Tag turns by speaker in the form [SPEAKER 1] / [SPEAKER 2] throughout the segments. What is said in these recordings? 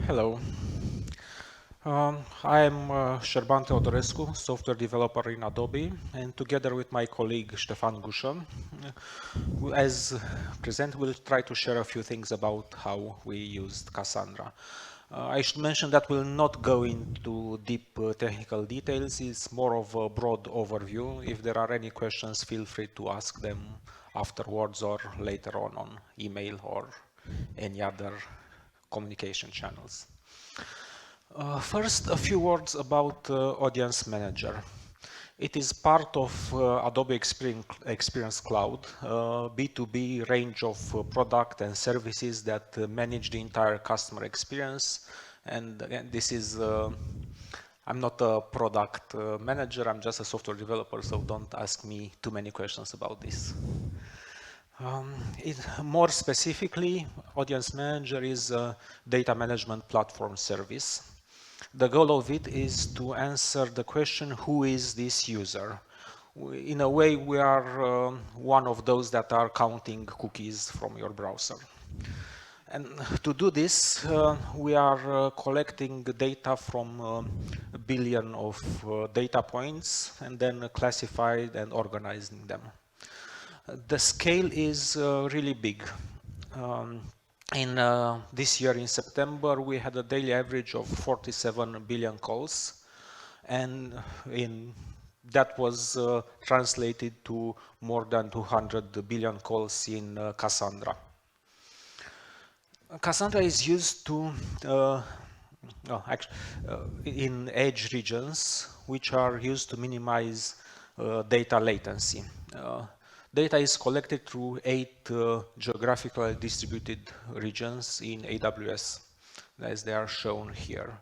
[SPEAKER 1] Hello. I am Serban Teodorescu, software developer in Adobe, and together with my colleague Stefan Gusa, as present, we'll try to share a few things about how we used Cassandra. I should mention that we'll not go into deep technical details. It's more of a broad overview. If there are any questions, feel free to ask them afterwards or later on email or any other communication channels. First, a few words about Audience Manager. It is part of Adobe Experience Cloud, B2B range of product and services that manage the entire customer experience. And again, this is, I'm not a product manager, I'm just a software developer, so don't ask me too many questions about this. More specifically, Audience Manager is a data management platform service. The goal of it is to answer the question, who is this user? In a way, we are one of those that are counting cookies from your browser. And to do this, we are collecting data from a billion of data points and then classified and organizing them. The scale is really big. In this year in September, we had a daily average of 47 billion calls, and that was translated to more than 200 billion calls in Cassandra. Cassandra is used to in edge regions, which are used to minimize data latency. Data is collected through 8 geographically distributed regions in AWS, as they are shown here.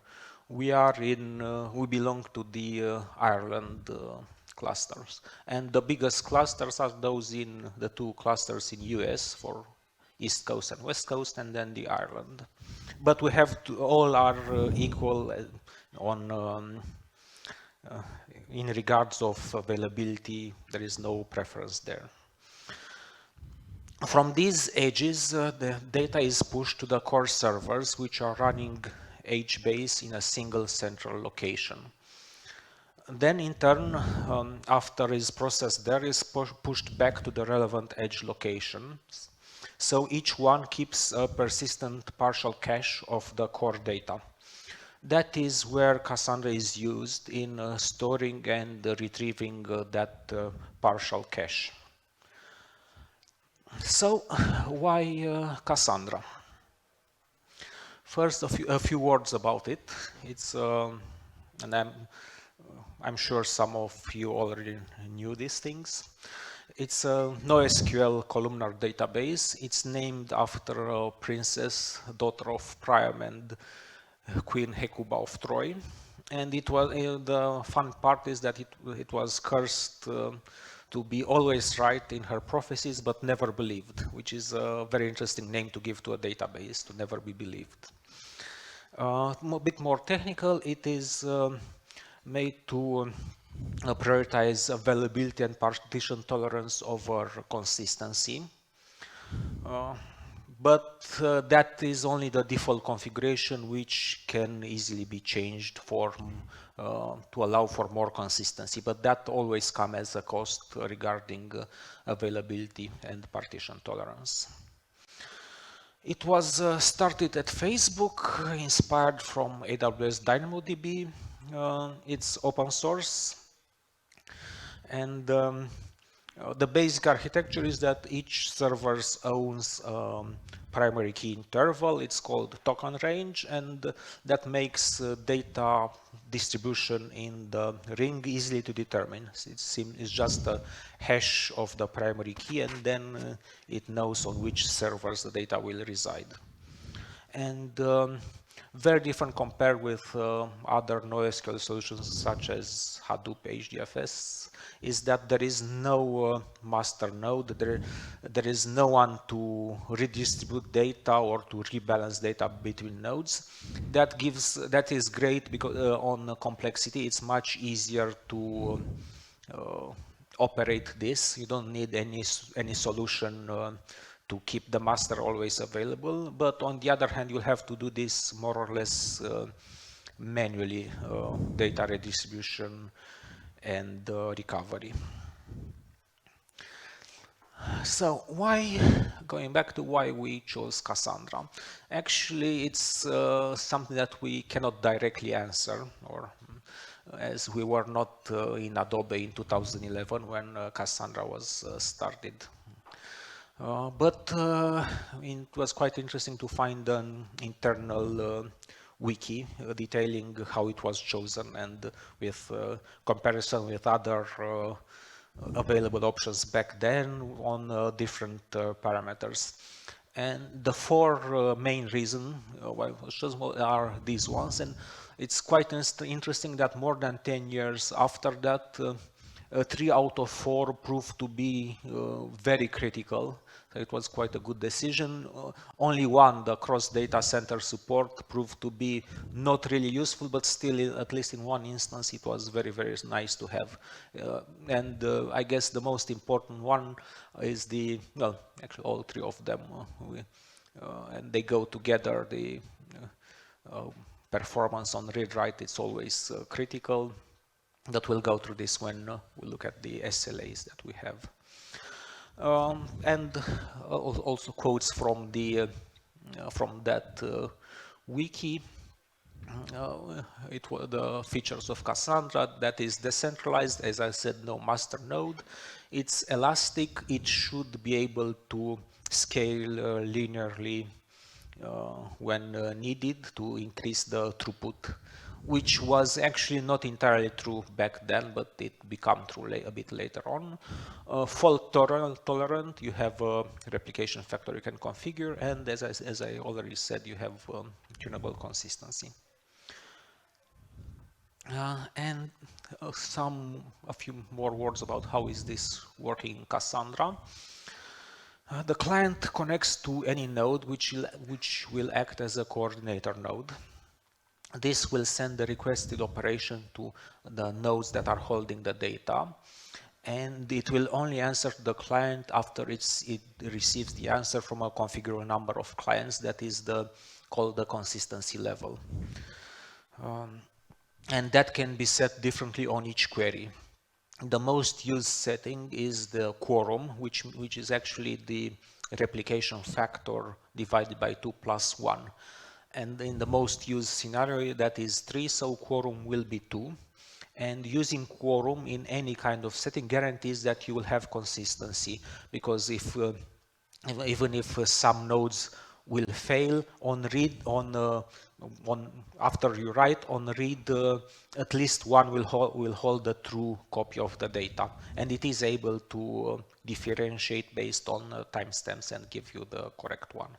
[SPEAKER 1] We belong to the Ireland clusters, and the biggest clusters are those in the 2 clusters in US for East Coast and West Coast, and then the Ireland. But we have all are equal on in regards of availability. There is no preference there. From these edges, the data is pushed to the core servers, which are running HBase in a single central location. Then in turn, after is processed there, is pushed back to the relevant edge locations. So each one keeps a persistent partial cache of the core data. That is where Cassandra is used in storing and retrieving that partial cache. So, why Cassandra? First, a few words about it. It's, and I'm sure some of you already knew these things. It's a NoSQL columnar database. It's named after a princess, daughter of Priam and Queen Hecuba of Troy. And it was the fun part is that it was cursed to be always right in her prophecies, but never believed, which is a very interesting name to give to a database, to never be believed. A bit more technical, it is made to prioritize availability and partition tolerance over consistency. But that is only the default configuration, which can easily be changed for to allow for more consistency. But that always comes as a cost regarding availability and partition tolerance. It was started at Facebook, inspired from AWS DynamoDB. It's open source, and the basic architecture is that each server owns primary key interval. It's called token range, and that makes data distribution in the ring easily to determine. It's just a hash of the primary key, and then it knows on which servers the data will reside. And very different compared with other NoSQL solutions such as Hadoop HDFS, is that there is no master node. There is no one to redistribute data or to rebalance data between nodes. That is great because on complexity, it's much easier to operate this. You don't need any solution to keep the master always available, but on the other hand, you'll have to do this more or less manually, data redistribution and recovery. So going back to why we chose Cassandra, actually it's something that we cannot directly answer, or as we were not in Adobe in 2011 when Cassandra was started. But it was quite interesting to find an internal wiki detailing how it was chosen, and with comparison with other available options back then on different parameters. And the four main reasons why it was chosen are these ones, and it's quite interesting that more than 10 years after that, 3 out of 4 proved to be very critical. So it was quite a good decision. Only one, the cross data center support, proved to be not really useful, but still, at least in one instance, it was very, very nice to have. And I guess the most important one is well, actually all 3 of them, and they go together. The performance on read-write, it's always critical. That we'll go through this when we look at the SLAs that we have. And also quotes from that wiki. The features of Cassandra, that is decentralized, as I said, no master node. It's elastic. It should be able to scale linearly when needed to increase the throughput, which was actually not entirely true back then, but it became true a bit later on. Fault tolerant, you have a replication factor you can configure, and as I already said, you have tunable consistency. And a few more words about how is this working in Cassandra. The client connects to any node which will act as a coordinator node. This will send the requested operation to the nodes that are holding the data, and it will only answer the client after it receives the answer from a configurable number of clients that is called the consistency level. And that can be set differently on each query. The most used setting is the quorum, which is actually the replication factor divided by 2 plus 1. And in the most used scenario, that is 3, so quorum will be 2. And using quorum in any kind of setting guarantees that you will have consistency, because even if some nodes will fail on read, after you write on read, at least one will hold the true copy of the data, and it is able to differentiate based on timestamps and give you the correct one.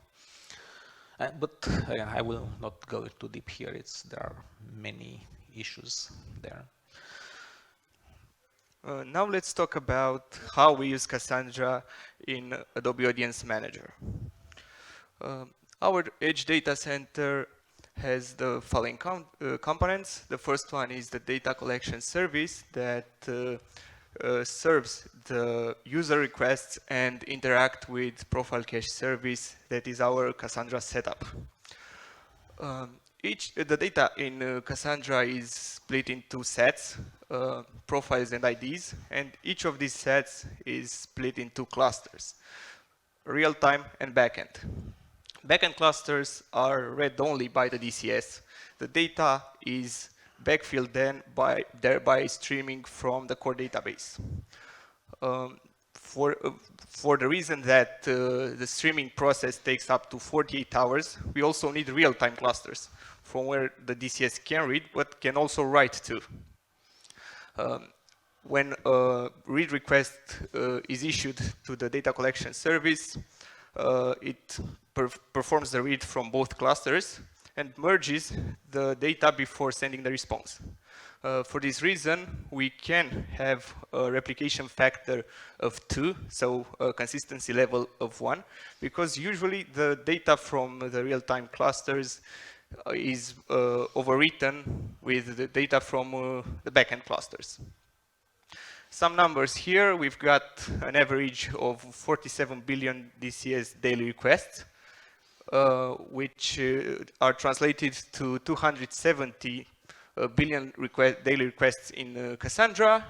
[SPEAKER 1] But I will not go too deep here. There are many issues there.
[SPEAKER 2] Now let's talk about how we use Cassandra in Adobe Audience Manager. Our Edge data center has the following components. The first one is the data collection service that serves the user requests and interact with profile cache service that is our Cassandra setup. The data in Cassandra is split into sets, profiles and IDs, and each of these sets is split into clusters, real-time and backend. Backend clusters are read only by the DCS. The data is backfilled then thereby streaming from the core database. For the reason that the streaming process takes up to 48 hours, we also need real-time clusters from where the DCS can read, but can also write to. When a read request is issued to the data collection service, it performs the read from both clusters and merges the data before sending the response. For this reason, we can have a replication factor of 2, so a consistency level of 1, because usually the data from the real-time clusters is overwritten with the data from the backend clusters. Some numbers here. We've got an average of 47 billion DCS daily requests, which are translated to 270 billion daily requests in Cassandra.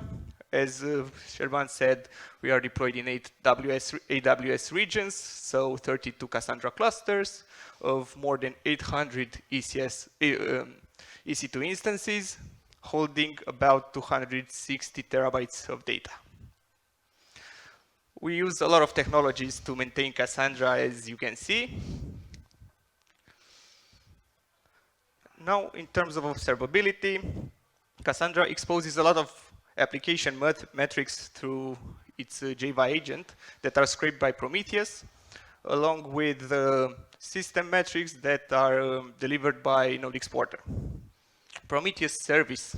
[SPEAKER 2] As Serban said, we are deployed in 8 AWS regions, so 32 Cassandra clusters of more than 800 EC2 instances, holding about 260 terabytes of data. We use a lot of technologies to maintain Cassandra, as you can see. Now, in terms of observability, Cassandra exposes a lot of application metrics through its Java agent that are scraped by Prometheus, along with system metrics that are delivered by Node Exporter. Prometheus service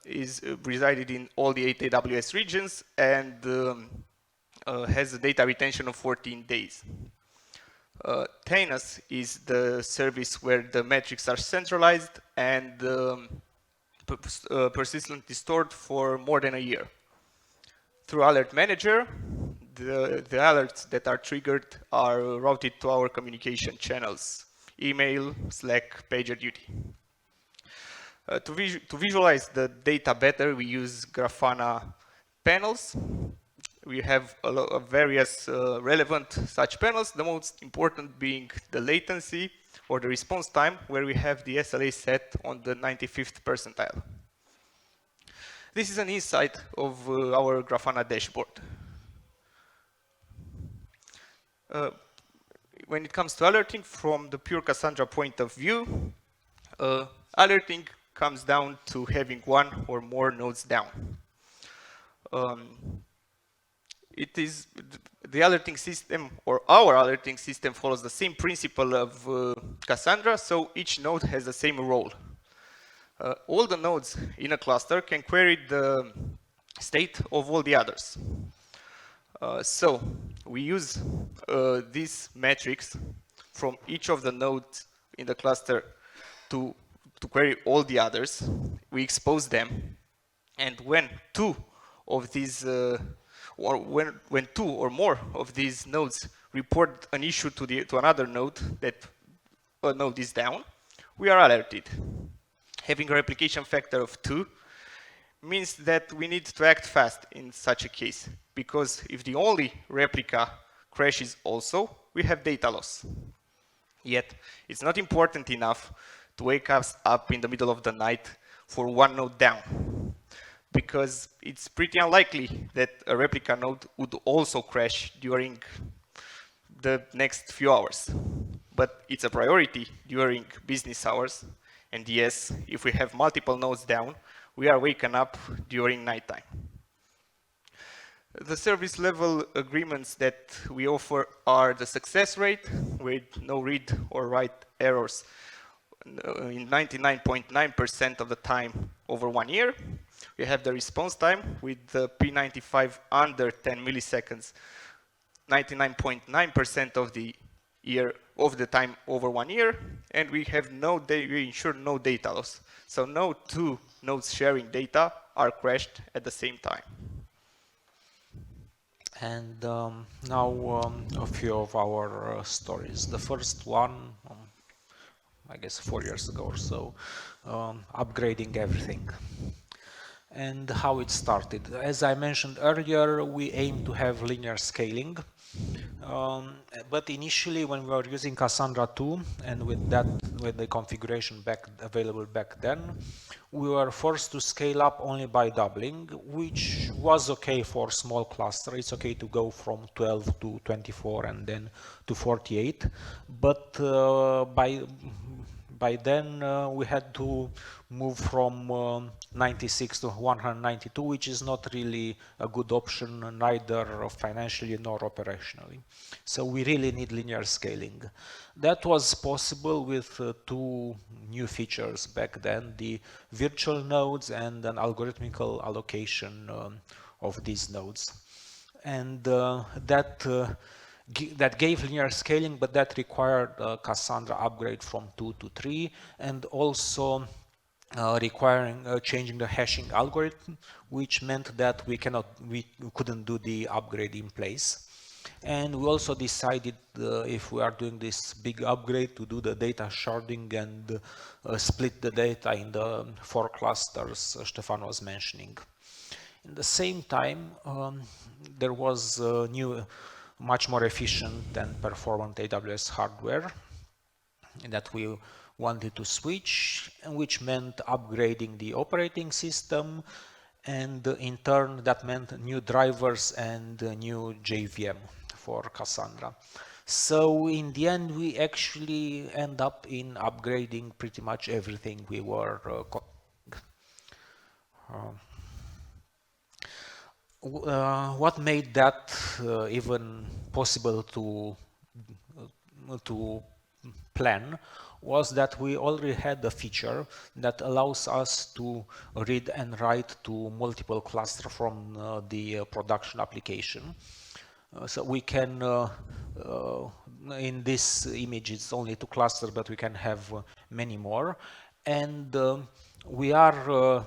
[SPEAKER 2] is resided in all the 8 AWS regions and has a data retention of 14 days. Tainus is the service where the metrics are centralized and persistently stored for more than a year. Through Alert Manager, the alerts that are triggered are routed to our communication channels, email, Slack, PagerDuty. To visualize the data better, we use Grafana panels. We have a lot of various relevant such panels, the most important being the latency or the response time, where we have the SLA set on the 95th percentile. This is an insight of our Grafana dashboard. When it comes to alerting, from the pure Cassandra point of view, alerting comes down to having one or more nodes down. It is the alerting system, or our alerting system, follows the same principle of Cassandra, so each node has the same role. All the nodes in a cluster can query the state of all the others. So we use these metrics from each of the nodes in the cluster to query all the others. We expose them, and when two of these or when two or more of these nodes report an issue to another node that a node is down, we are alerted. Having a replication factor of 2 means that we need to act fast in such a case, because if the only replica crashes also, we have data loss. Yet, it's not important enough to wake us up in the middle of the night for one node down, because it's pretty unlikely that a replica node would also crash during the next few hours. But it's a priority during business hours, and yes, if we have multiple nodes down, we are waken up during nighttime. The service level agreements that we offer are the success rate with no read or write errors in 99.9% of the time over 1 year. We have the response time with the P95 under 10 milliseconds, 99.9% of the time over 1 year, and we ensure no data loss. So no two nodes sharing data are crashed at the same time.
[SPEAKER 1] And now a few of our stories. The first one, I guess 4 years ago or so, upgrading everything. And how it started. As I mentioned earlier, we aim to have linear scaling. But initially, when we were using Cassandra 2, and with the configuration available back then, we were forced to scale up only by doubling, which was okay for small cluster. It's okay to go from 12 to 24 and then to 48. But by then we had to move from 96 to 192, which is not really a good option, neither financially nor operationally. So we really need linear scaling. That was possible with two new features back then, the virtual nodes and an algorithmical allocation of these nodes. And that gave linear scaling, but that required a Cassandra upgrade from 2 to 3, and also requiring changing the hashing algorithm, which meant that we couldn't do the upgrade in place. And we also decided if we are doing this big upgrade to do the data sharding and split the data in the 4 clusters Stefan was mentioning. In the same time, there was new, much more efficient and performant AWS hardware that we wanted to switch, which meant upgrading the operating system, and in turn that meant new drivers and new JVM for Cassandra. So in the end, we actually end up in upgrading pretty much everything we were what made that even possible to plan was that we already had a feature that allows us to read and write to multiple clusters from the production application. So we can, in this image, it's only 2 clusters, but we can have many more. And we are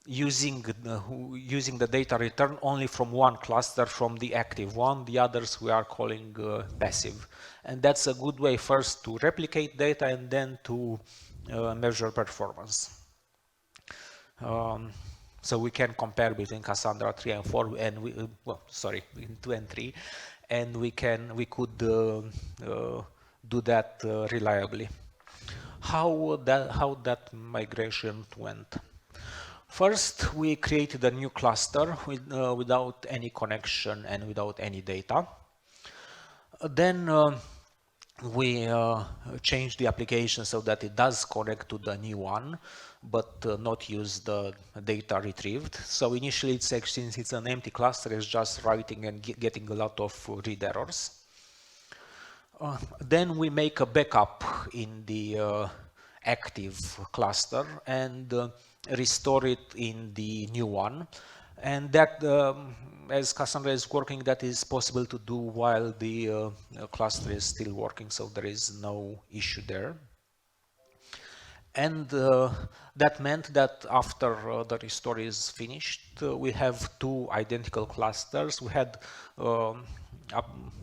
[SPEAKER 1] using the data return only from one cluster, from the active one. The others we are calling passive. And that's a good way first to replicate data and then to measure performance. So we can compare between Cassandra 3 and 4 and between 2 and 3, and we could do that reliably. How that migration went? First, we created a new cluster without any connection and without any data. Then we changed the application so that it does connect to the new one, but not use the data retrieved. So initially, since it's an empty cluster, it's just writing and getting a lot of read errors. Then we make a backup in the active cluster and restore it in the new one. And that, as Cassandra is working, that is possible to do while the cluster is still working, so there is no issue there. And that meant that after the restore is finished, we have 2 identical clusters. We had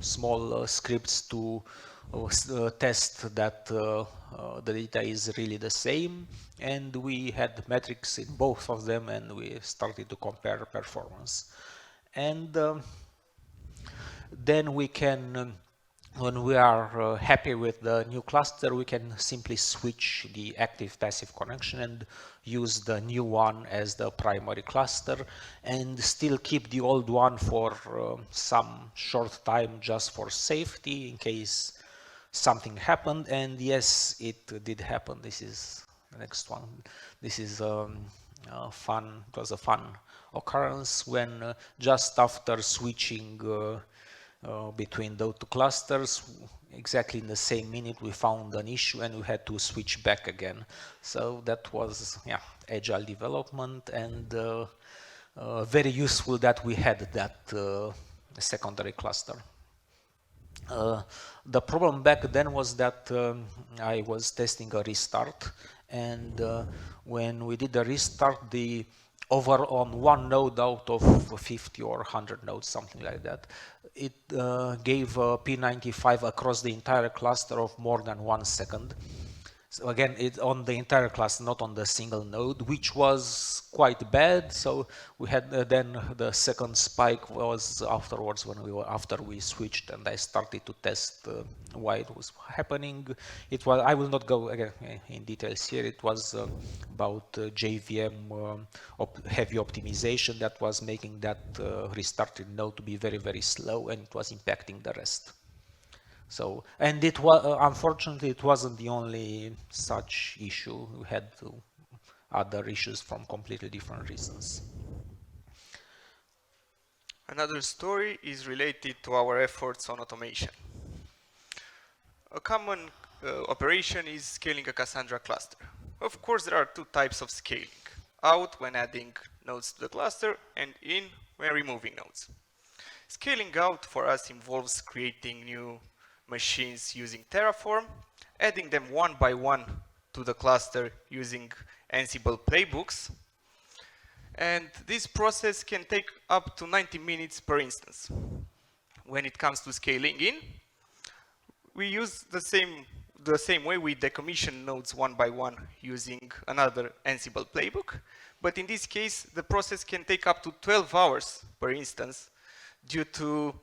[SPEAKER 1] small scripts to test that the data is really the same, and we had metrics in both of them, and we started to compare performance. And then we can, when we are happy with the new cluster, we can simply switch the active-passive connection and use the new one as the primary cluster, and still keep the old one for some short time just for safety in case something happened. And yes, it did happen. This is the next one. This is fun. It was a fun occurrence when just after switching between those 2 clusters, exactly in the same minute we found an issue and we had to switch back again. So that was agile development, and very useful that we had that secondary cluster. The problem back then was that I was testing a restart, and when we did the restart, the over on one node out of 50 or 100 nodes, something like that, it gave a P95 across the entire cluster of more than 1 second. So again, it's on the entire cluster, not on the single node, which was quite bad. So we had then the second spike was afterwards when after we switched, and I started to test why it was happening. It was, I will not go again in details here. It was about JVM heavy optimization that was making that restarted node to be very, very slow, and it was impacting the rest. So, and it was, unfortunately, it wasn't the only such issue. We had other issues from completely different reasons.
[SPEAKER 2] Another story is related to our efforts on automation. A common operation is scaling a Cassandra cluster. Of course, there are 2 types of scaling: out when adding nodes to the cluster, and in when removing nodes. Scaling out for us involves creating new machines using Terraform, adding them one by one to the cluster using Ansible playbooks. And this process can take up to 90 minutes per instance. When it comes to scaling in, we use the same way. We decommission nodes one by one using another Ansible playbook. But in this case, the process can take up to 12 hours per instance due to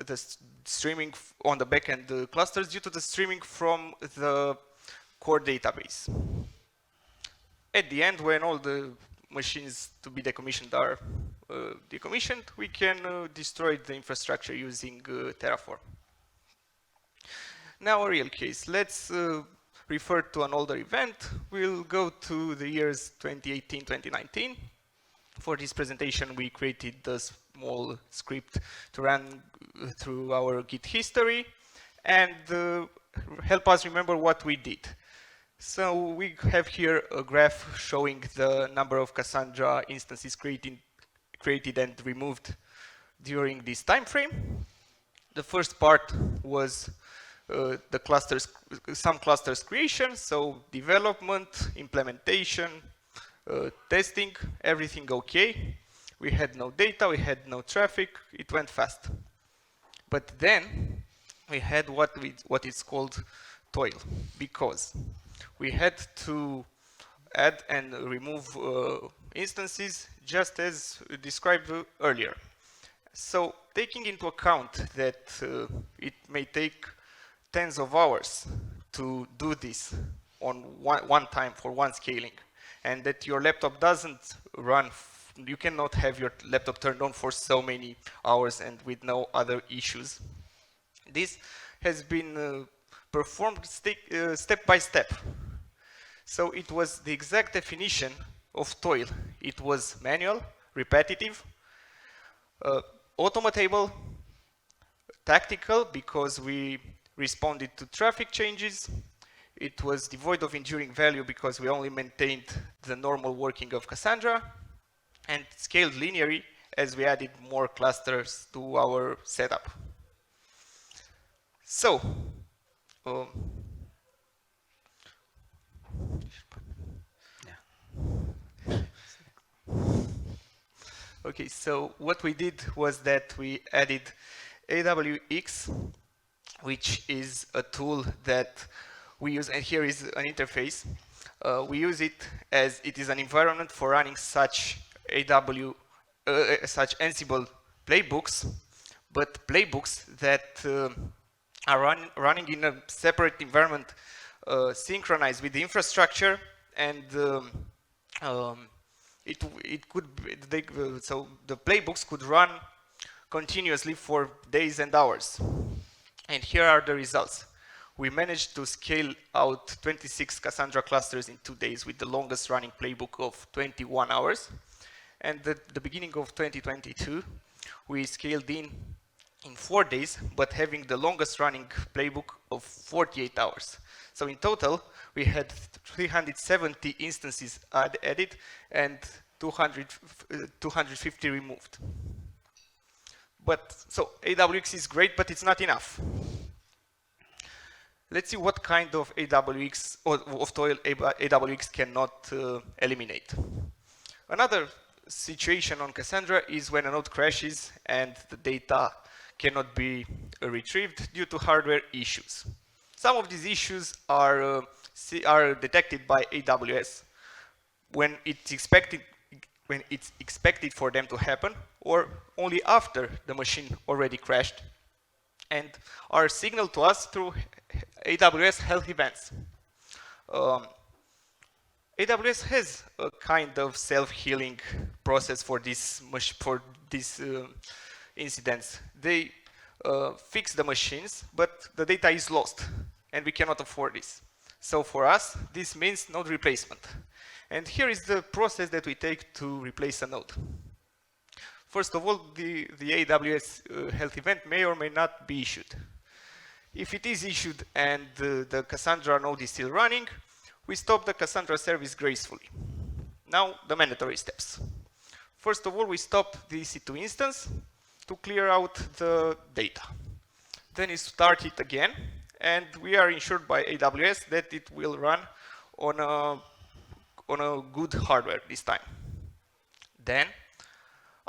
[SPEAKER 2] the streaming on the backend clusters, due to the streaming from the core database. At the end, when all the machines to be decommissioned are decommissioned, we can destroy the infrastructure using Terraform. Now a real case. Let's refer to an older event. We'll go to the years 2018, 2019. For this presentation, we created a small script to run through our Git history and help us remember what we did. So we have here a graph showing the number of Cassandra instances created and removed during this time frame. The first part was the clusters, some clusters creation, so development, implementation, testing, everything okay. We had no data, we had no traffic, it went fast. But then we had what is called toil, because we had to add and remove instances just as described earlier. So taking into account that it may take tens of hours to do this on one time for one scaling, and that your laptop doesn't run, you cannot have your laptop turned on for so many hours and with no other issues. This has been performed step by step. So it was the exact definition of toil. It was manual, repetitive, automatable, tactical, because we responded to traffic changes. It was devoid of enduring value because we only maintained the normal working of Cassandra, and scaled linearly as we added more clusters to our setup. So, okay, so what we did was that we added AWX, which is a tool that we use, and here is an interface. We use it as it is an environment for running such such Ansible playbooks, but playbooks that are running in a separate environment, synchronized with the infrastructure, and it could so the playbooks could run continuously for days and hours. And here are the results. We managed to scale out 26 Cassandra clusters in 2 days with the longest running playbook of 21 hours. And at the beginning of 2022, we scaled in 4 days, but having the longest running playbook of 48 hours. So in total, we had 370 instances added and 250 removed. But so AWX is great, but it's not enough. Let's see what kind of AWX or of toil AWX cannot eliminate. Another situation on Cassandra is when a node crashes and the data cannot be retrieved due to hardware issues. Some of these issues are detected by AWS when it's expected for them to happen, or only after the machine already crashed, and are signaled to us through AWS health events. AWS has a kind of self-healing process for these incidents. They fix the machines, but the data is lost, and we cannot afford this. So for us, this means node replacement. And here is the process that we take to replace a node. First of all, the AWS health event may or may not be issued. If it is issued and the Cassandra node is still running, we stop the Cassandra service gracefully. Now, the mandatory steps. First of all, we stop the EC2 instance to clear out the data. Then we start it again, and we are ensured by AWS that it will run on a good hardware this time. Then,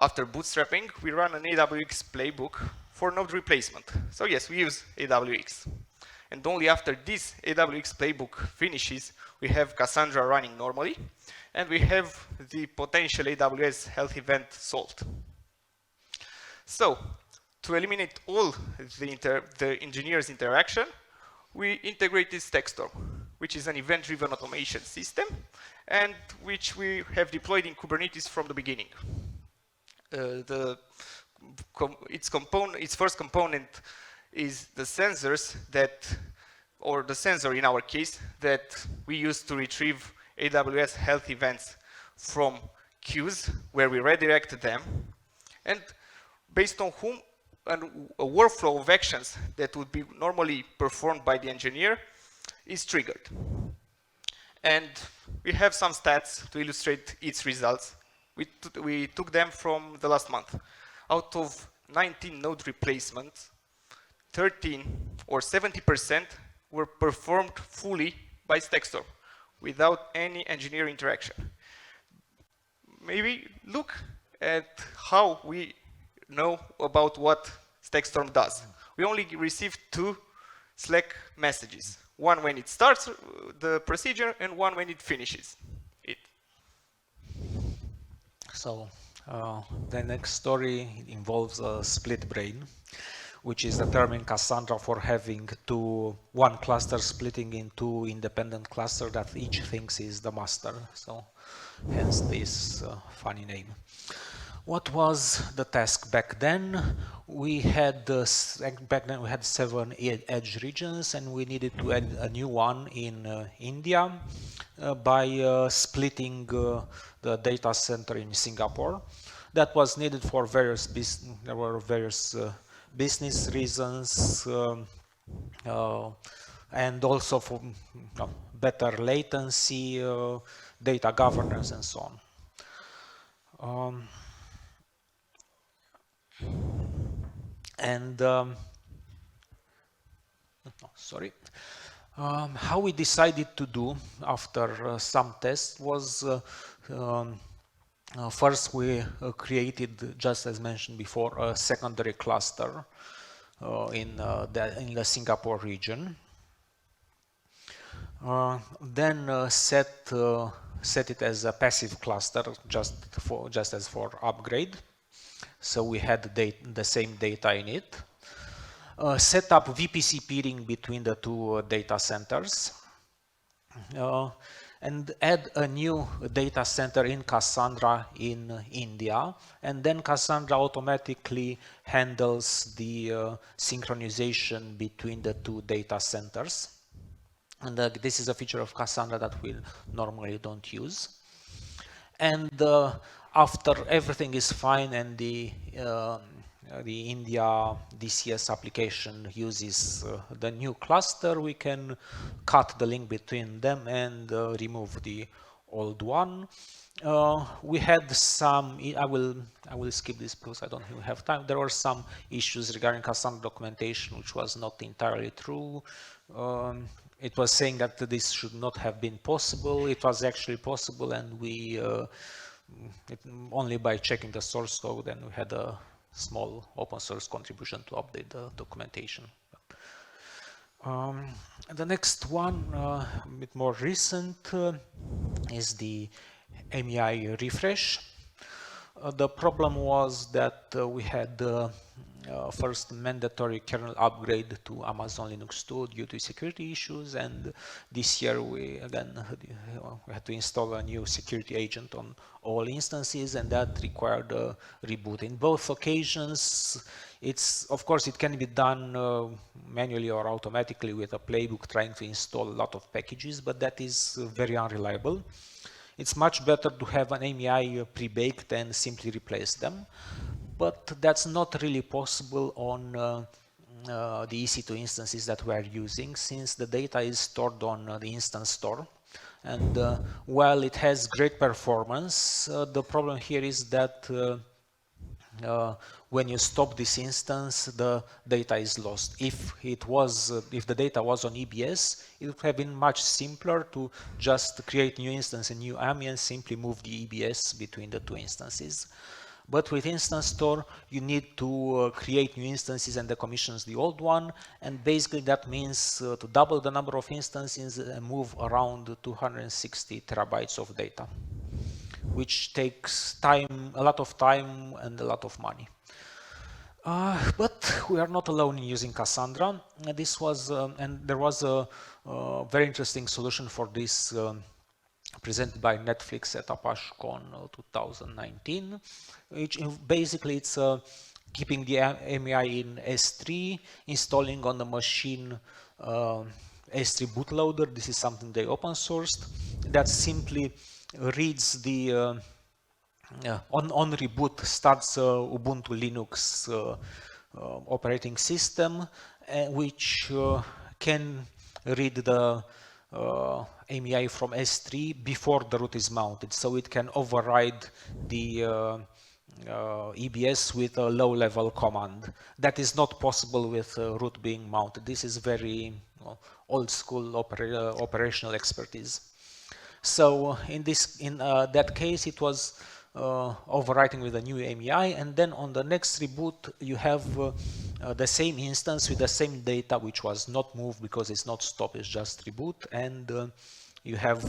[SPEAKER 2] after bootstrapping, we run an AWX playbook for node replacement. So yes, we use AWX. And only after this AWX playbook finishes, we have Cassandra running normally, and we have the potential AWS health event solved. So, to eliminate all the engineer's interaction, we integrated StackStorm, which is an event-driven automation system, and which we have deployed in Kubernetes from the beginning. Its first component is the sensors or the sensor in our case, that we use to retrieve AWS health events from queues, where we redirect them, and based on whom a workflow of actions that would be normally performed by the engineer is triggered. And we have some stats to illustrate its results. We took them from the last month. Out of 19 node replacements, 13 or 70% were performed fully by StackStorm without any engineer interaction. Maybe look at how we know about what StackStorm does. We only received 2 Slack messages. One when it starts the procedure and one when it finishes it.
[SPEAKER 1] So the next story involves a split brain, which is the term in Cassandra for having one cluster splitting into independent clusters that each thinks is the master. So hence this funny name. What was the task back then? We had back then we had 7 edge regions, and we needed to add a new one in India by splitting the data center in Singapore. That was needed for various business reasons and also for better latency, data governance, and so on. How we decided to do after some tests was first we created, just as mentioned before, a secondary cluster in the Singapore region. Then set it as a passive cluster, just as for upgrade. So we had the same data in it. Set up VPC peering between the 2 data centers. And add a new data center in Cassandra in India. And then Cassandra automatically handles the synchronization between the 2 data centers. And this is a feature of Cassandra that we normally don't use. And after everything is fine and the India DCS application uses the new cluster, we can cut the link between them and remove the old one. We had some, I will skip this because I don't have time. There were some issues regarding Cassandra documentation, which was not entirely true. It was saying that this should not have been possible. It was actually possible, and we only by checking the source code, and we had a small open source contribution to update the documentation. The next one, a bit more recent, is the MEI refresh. The problem was that we had first mandatory kernel upgrade to Amazon Linux 2 due to security issues, and this year we had to install a new security agent on all instances, and that required a reboot. In both occasions, of course it can be done manually or automatically with a playbook trying to install a lot of packages, but that is very unreliable. It's much better to have an MEI pre-baked and simply replace them. But that's not really possible on the EC2 instances that we are using, since the data is stored on the instance store. And while it has great performance, the problem here is that when you stop this instance, the data is lost. If the data was on EBS, it would have been much simpler to just create new instance and new AMI and simply move the EBS between the two instances. But with Instance Store, you need to create new instances and decommission the old one, and basically that means to double the number of instances and move around 260 terabytes of data, which takes time, a lot of time and a lot of money. But we are not alone in using Cassandra. This was, and there was a very interesting solution for this presented by Netflix at ApacheCon 2019, which basically it's keeping the AMI in S3, installing on the machine S3 bootloader. This is something they open sourced that simply reads the on reboot starts Ubuntu Linux operating system, which can read the AMI from S3 before the root is mounted, so it can override the EBS with a low-level command. That is not possible with root being mounted. This is very old-school operational expertise. So in that case, it was overwriting with a new AMI, and then on the next reboot you have the same instance with the same data, which was not moved because it's not stopped, it's just reboot, and you have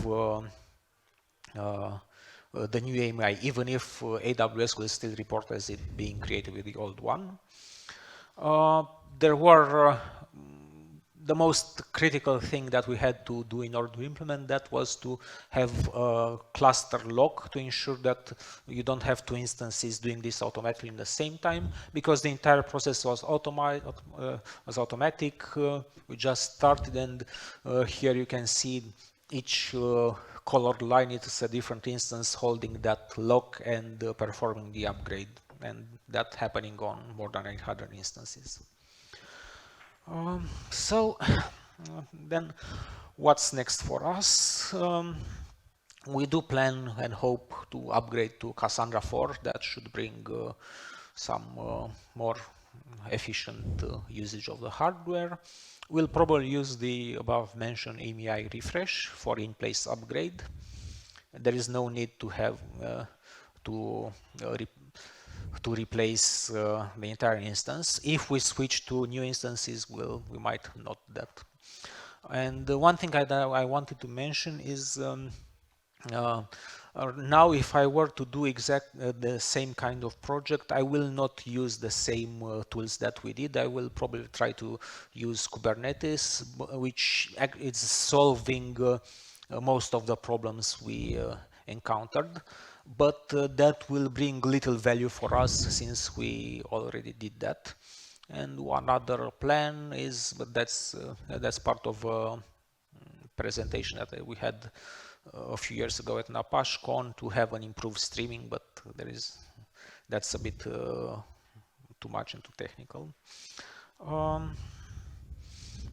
[SPEAKER 1] the new AMI, even if AWS will still report as it being created with the old one. There were the most critical thing that we had to do in order to implement that was to have a cluster lock to ensure that you don't have two instances doing this automatically in the same time, because the entire process was automatic. We just started, and here you can see each colored line is a different instance holding that lock and performing the upgrade, and that happening on more than 800 instances. So then what's next for us? We do plan and hope to upgrade to Cassandra 4. That should bring some more efficient usage of the hardware. We'll probably use the above mentioned AMI refresh for in-place upgrade. There is no need to have to replace the entire instance. If we switch to new instances, we might not do that. And one thing I wanted to mention is now if I were to do the same kind of project, I will not use the same tools that we did. I will probably try to use Kubernetes, which is solving most of the problems we encountered. But that will bring little value for us since we already did that. And one other plan is, but that's part of a presentation that we had a few years ago at ApacheCon, to have an improved streaming, but that's a bit too much and too technical.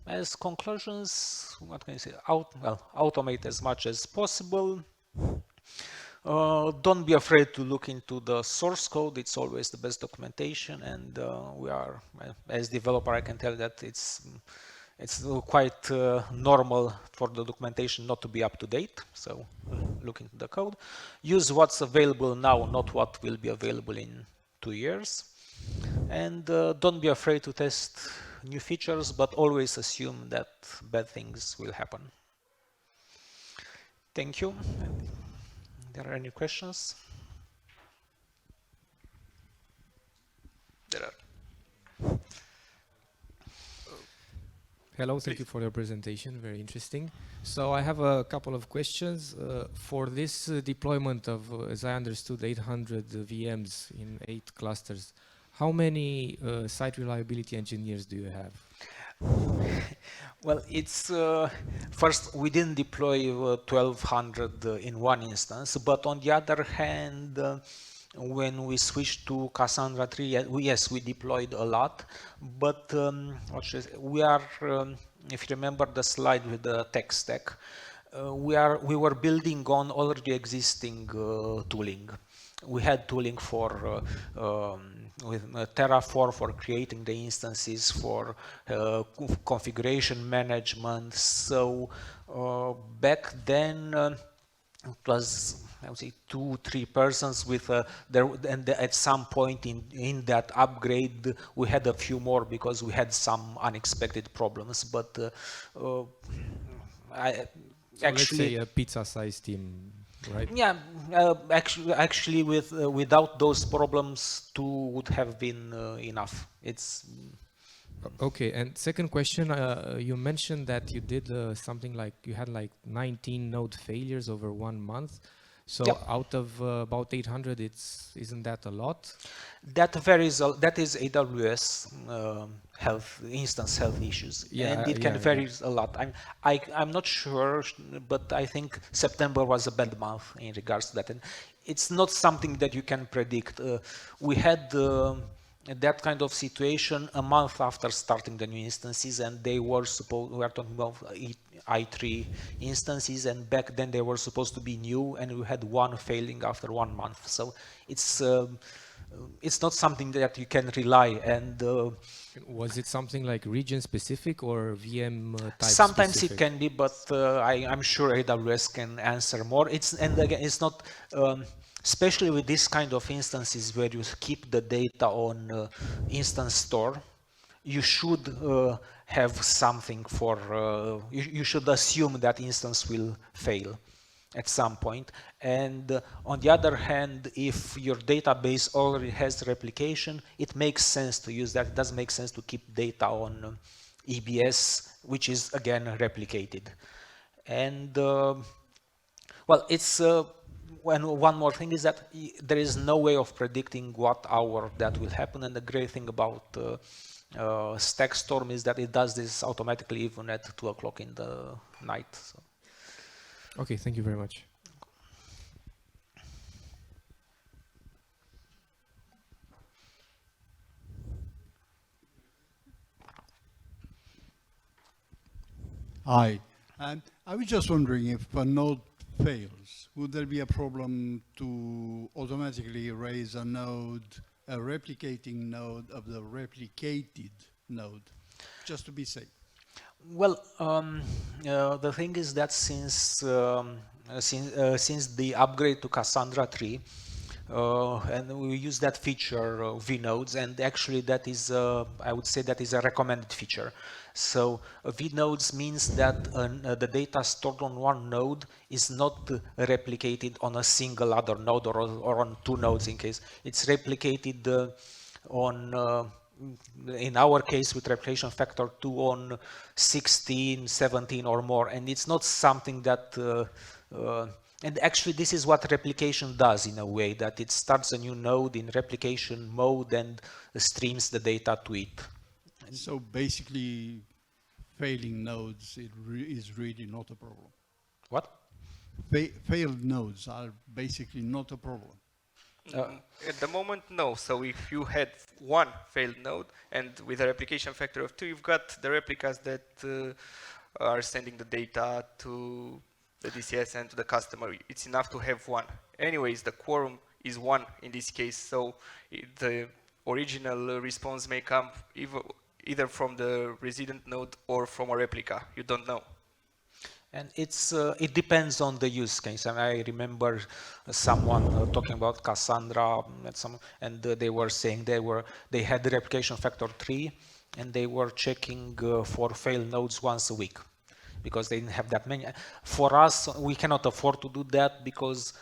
[SPEAKER 1] As conclusions, what can I say? Automate as much as possible. Don't be afraid to look into the source code. It's always the best documentation, and we are, as developer, I can tell that it's quite normal for the documentation not to be up to date. So look into the code. Use what's available now, not what will be available in 2 years. And don't be afraid to test new features, but always assume that bad things will happen. Thank you. There are any questions?
[SPEAKER 2] There are.
[SPEAKER 3] Hello, thank you for your presentation, very interesting. So I have a couple of questions. For this deployment of, as I understood, 800 VMs in 8 clusters, how many site reliability engineers do you have?
[SPEAKER 1] Well, it's first, we didn't deploy 1200 in one instance, but on the other hand, when we switched to Cassandra 3, yes, we deployed a lot, but we are, if you remember the slide with the tech stack, we were building on already existing tooling. We had tooling for Terraform for creating the instances, for configuration management. So back then it was, I would say, 2-3 persons with there, and at some point in that upgrade we had a few more because we had some unexpected problems. But I
[SPEAKER 3] So let's
[SPEAKER 1] actually,
[SPEAKER 3] say a pizza-sized team, right?
[SPEAKER 1] yeah, actually, without those problems, 2 would have been enough. It's
[SPEAKER 3] Okay, and second question, you mentioned that you did something like you had like 19 node failures over 1 month. So
[SPEAKER 1] Yep.
[SPEAKER 3] out of about 800, isn't that a lot?
[SPEAKER 1] that varies. That is AWS health instance health issues, and it can vary a lot. I'm not sure, but I think September was a bad month in regards to that, and it's not something that you can predict. We had that kind of situation a month after starting the new instances, and they were supposed, we are talking about i3 instances, and back then they were supposed to be new, and we had one failing after 1 month. So it's not something that you can rely. And
[SPEAKER 3] Was it something like region specific or VM type
[SPEAKER 1] sometimes
[SPEAKER 3] specific?
[SPEAKER 1] it can be, but I'm sure AWS can answer more. And again, it's not, especially with this kind of instances where you keep the data on instance store, you should have something for, you should assume that instance will fail at some point. And on the other hand, if your database already has replication, it makes sense to use that. It doesn't make sense to keep data on EBS, which is again replicated. And well, it's one more thing is that there is no way of predicting what hour that will happen. And the great thing about StackStorm is that it does this automatically even at 2 o'clock in the night. So.
[SPEAKER 3] Okay, thank you very much.
[SPEAKER 4] Hi. I was just wondering, if a node fails, would there be a problem to automatically raise a node, a replicating node of the replicated node, just to be safe?
[SPEAKER 1] Well, the thing is that since the upgrade to Cassandra 3, and we use that feature vnodes, and actually that is I would say that is a recommended feature. So vnodes means that the data stored on one node is not replicated on a single other node, or on 2 nodes in case. It's replicated on in our case with replication factor 2 on 16, 17 or more, and it's not something that and actually this is what replication does in a way, that it starts a new node in replication mode and streams the data to it.
[SPEAKER 4] So basically, failing nodes is really not a problem.
[SPEAKER 1] What?
[SPEAKER 4] Failed nodes are basically not a problem.
[SPEAKER 2] At the moment, no. So if you had one failed node, and with a replication factor of 2, you've got the replicas that are sending the data to the DCS and to the customer. It's enough to have one. Anyways, the quorum is 1 in this case, so the original response may come either from the resident node or from a replica. You don't know.
[SPEAKER 1] And it depends on the use case. And I remember someone talking about Cassandra, and they were saying they had the replication factor 3, and they were checking for failed nodes once a week because they didn't have that many. For us, we cannot afford to do that because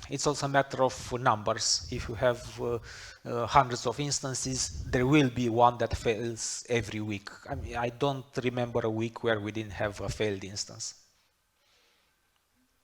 [SPEAKER 1] it's also a matter of numbers. If you have hundreds of instances, there will be one that fails every week. I mean, I don't remember a week where we didn't have a failed instance.